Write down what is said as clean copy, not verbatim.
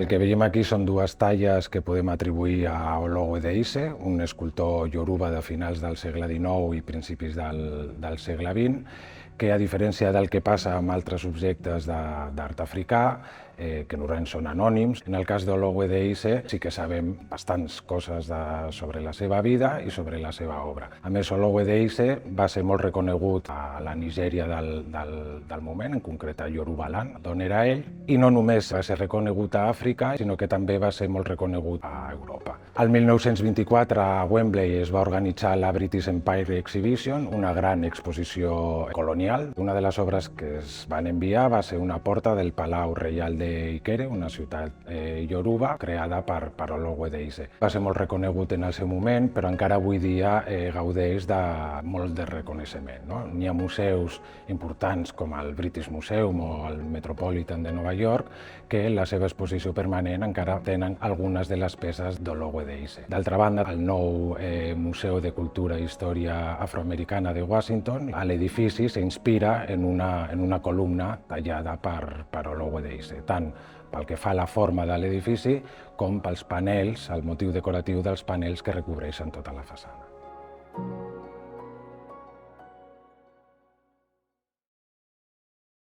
El que veiem aquí són dues talles que podem atribuir a Olowe Deise, un escultor ioruba de finals del segle XIX i principis del segle XX, que a diferència del que passa amb altres objectes d'art africà, que normalment són anònims, en el cas d'Olowe Deise sí que sabem bastants coses sobre la seva vida i sobre la seva obra. A més, Olowe Deise va ser molt reconegut a la Nigèria del moment, en concret a Yorubaland, d'on era ell, i no només va ser reconegut a Àfrica, sinó que també va ser molt reconegut a Europa. El 1924 a Wembley es va organitzar la British Empire Exhibition, una gran exposició colonial. Una de les obres que es van enviar va ser una porta del Palau Reial d'Ikere, una ciutat ioruba, creada per Olowe Deise. Va ser molt reconegut en el seu moment, però encara avui dia gaudeix de molt de reconeixement. N'hi ha museus importants com el British Museum o el Metropolitan de Nova York que en la seva exposició permanent encara tenen algunes de les peces d'Olowe Deise. D'altra banda, el nou Museu de Cultura i Història Afroamericana de Washington, a l'edifici s'inspira en una columna tallada per Olowe Deise, tant pel que fa a la forma de l'edifici com pels panels, el motiu decoratiu dels panels que recobreixen tota la façana.